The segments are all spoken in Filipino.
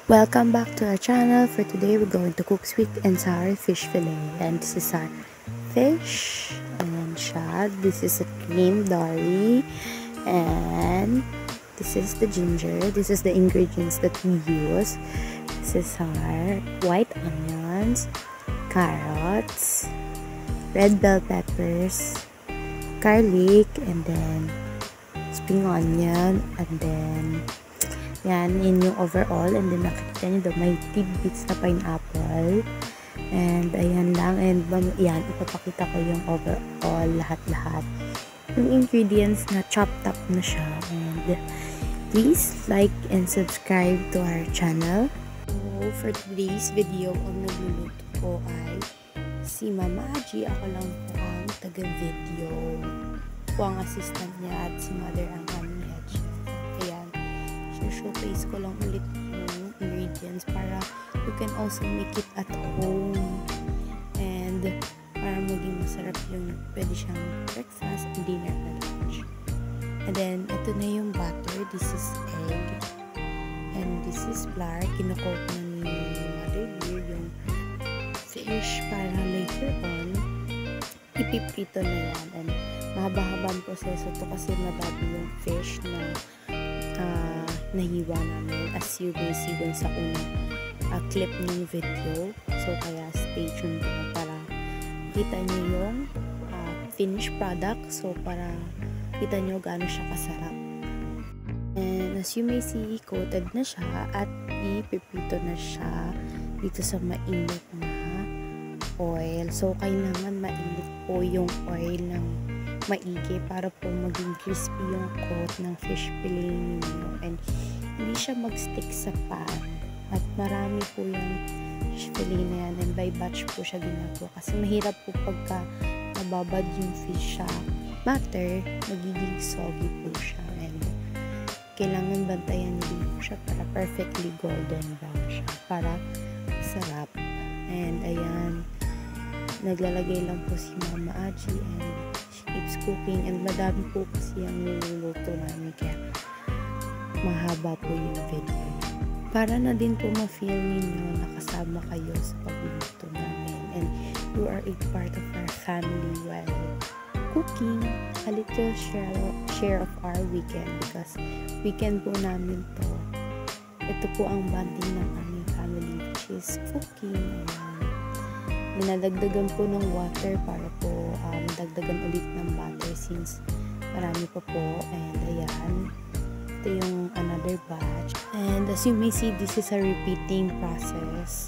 Welcome back to our channel. For today, we're going to cook sweet and sour fish fillet. And this is our fish and shad. This is a cream dory. And this is the ginger. This is the ingredients that we use. This is our white onions, carrots, red bell peppers, garlic, and then spring onion, and then yan, yun yung overall. And then nakikita nyo daw may tidbits na pineapple. And ayan lang. And yan, ipapakita ko yung overall lahat-lahat. Yung ingredients na chopped up na siya. And please like and subscribe to our channel. So, for today's video, ang nagluluto ko ay si Mama Aji. Ako lang po ang taga-video. Po ang assistant niya at si Mother ang aming head chef. Ayan. Showcase ko lang ulit yung ingredients para you can also make it at home, and para maging masarap yung pwede siyang breakfast, dinner, and lunch. And then ito na yung butter. This is egg and this is flour. Kinukot na ni Mother Dear yung fish para later on ipiprito na yan. And mahaba-habang proseso to kasi madami yung fish na nahiwa namin, as you may see dun sa unang clip ng video. So kaya stay tuned po para kita nyo yung finished product. So para kita nyo gaano siya kasarap. And as you may see, coated na siya at ipiprito na siya dito sa mainit na oil. So kailangan mainit po yung oil ng maigi para po maging crispy yung coat ng fish fillet ninyo, and hindi siya mag-stick sa pan. At marami po yung fish fillet na yan, and by batch po siya ginagawa kasi mahirap po pagka nababad yung fish sa butter, magiging soggy po siya, and kailangan bantayan din po siya para perfectly golden brown siya para sarap. And ayan, naglalagay lang po si Mama Aji, and keeps cooking, and madami po kasi ang niluluto namin kaya mahaba po yung video. Para na din po ma-feel ninyo nakasama kayo sa pagluluto namin, and you are a part of our family while cooking. A little share of our weekend, because weekend po namin to. Ito po ang bonding ng aming family, which is cooking. Dinadagdagan po ng water para po madagdagan ulit ng butter since marami pa po. And ayan, ito yung another batch. And as you may see, this is a repeating process.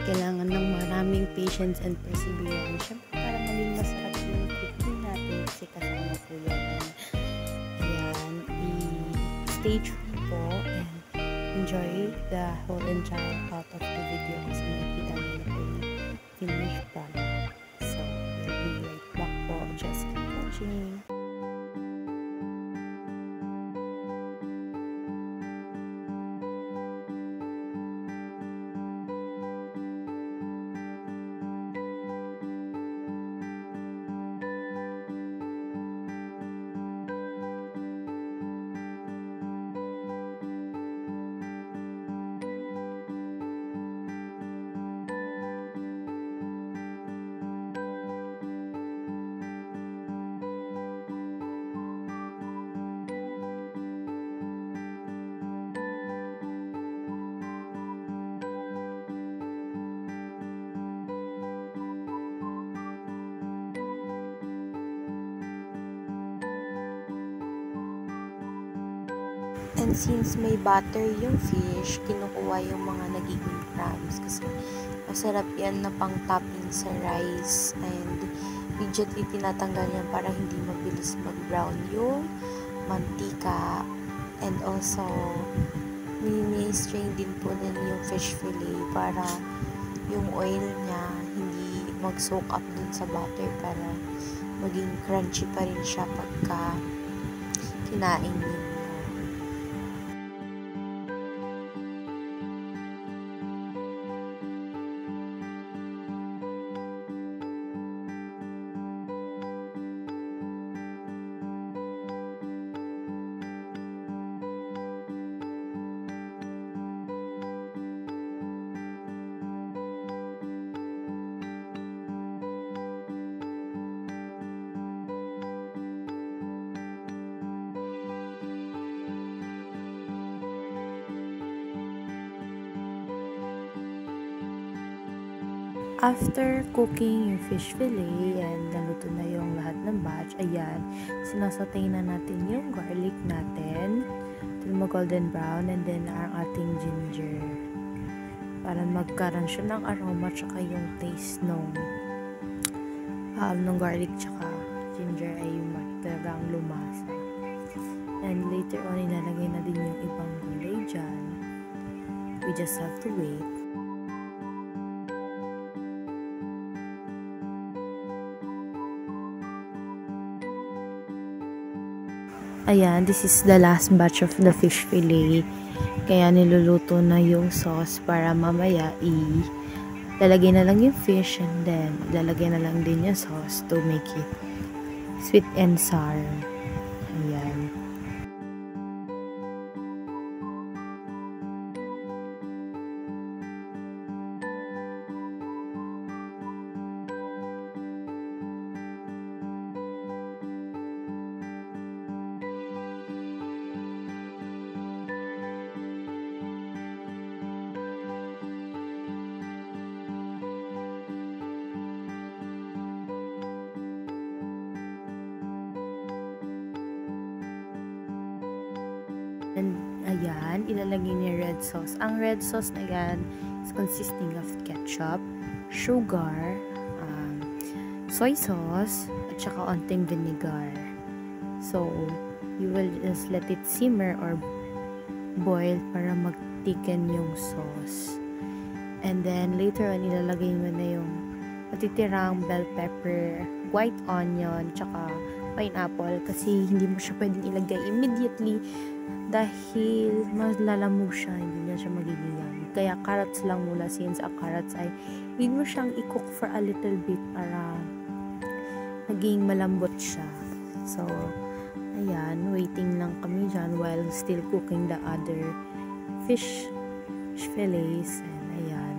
Kailangan ng maraming patience and perseverance. Siyempre para maging masarap yung cooking natin kasi kasama po yan. Ayan, stay tuned po and enjoy the whole entire part of the video kasi nakita nyo na po yung finished product. So, we'll be right back po. Just keep watching. And since may butter yung fish, kinukuha yung mga nagiging crumbs kasi masarap yan na pang topping sa rice, and immediately tinatanggal yan para hindi mabilis mag-brown yung mantika. And also mini-strain din po nila yung fish fillet para yung oil niya hindi mag-soak up dun sa butter para maging crunchy pa rin siya pagka kinain niyo. After cooking yung fish fillet and naluto na yung lahat ng batch, ayan, sinasatay na natin yung garlic natin till mag-golden brown, and then ang ating ginger para magkaroon siya ng aroma tsaka yung taste nung garlic tsaka ginger ay yung talagang lumasa. And later on, inalagay na din yung ibang gulay dyan. We just have to wait. Ayan, this is the last batch of the fish fillet. Kaya niluluto na yung sauce para mamaya lalagay na lang yung fish and then lalagay na lang din yung sauce to make it sweet and sour. Ayan. And ayan, ilalagay niya red sauce. Ang red sauce na yan is consisting of ketchup, sugar, soy sauce, at saka onting vinegar. So, you will just let it simmer or boil para mag-thicken yung sauce. And then, later on, ilalagay mo na yung matitirang bell pepper, white onion, tsaka pineapple kasi hindi mo siya pwedeng ilagay immediately dahil malalamog siya, hindi na siya magiging yummy. Kaya carrots lang muna since ang carrots ay need mo siyang i-cook for a little bit para maging malambot siya. So, ayan, waiting lang kami dyan while still cooking the other fish fillets. And ayan.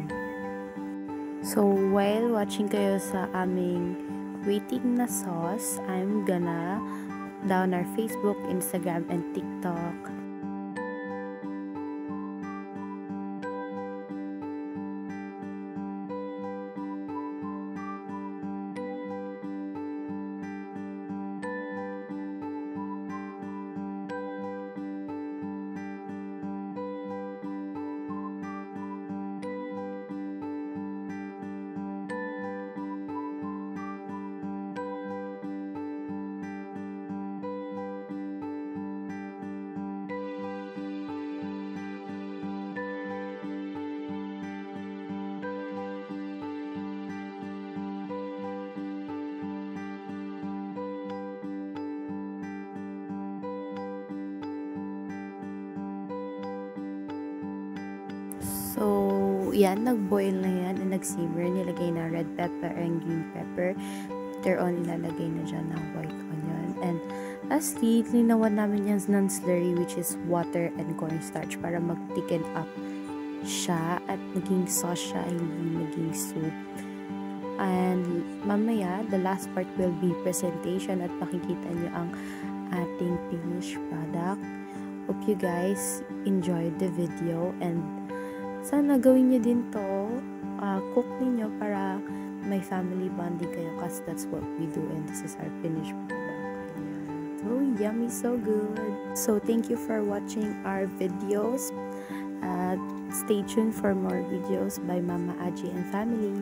So, while watching kayo sa aming waiting na sauce, I'm gonna down our Facebook, Instagram, and TikTok. So, yan, nag-boil na yan and nag-simmer. Nilagay na red pepper and green pepper. Later on, ilalagay na dyan ng white onion. And lastly, linawan namin yung non-slurry, which is water and cornstarch para mag-thicken up siya at maging sauce siya, hindi maging soup. And mamaya, the last part will be presentation at makikita nyo ang ating finished product. Hope you guys enjoyed the video and sana gawin nyo din to, cook ninyo para may family bonding kayo kasi that's what we do and this is our finished product. So yummy, so good. So thank you for watching our videos. Stay tuned for more videos by Mama Aji and family.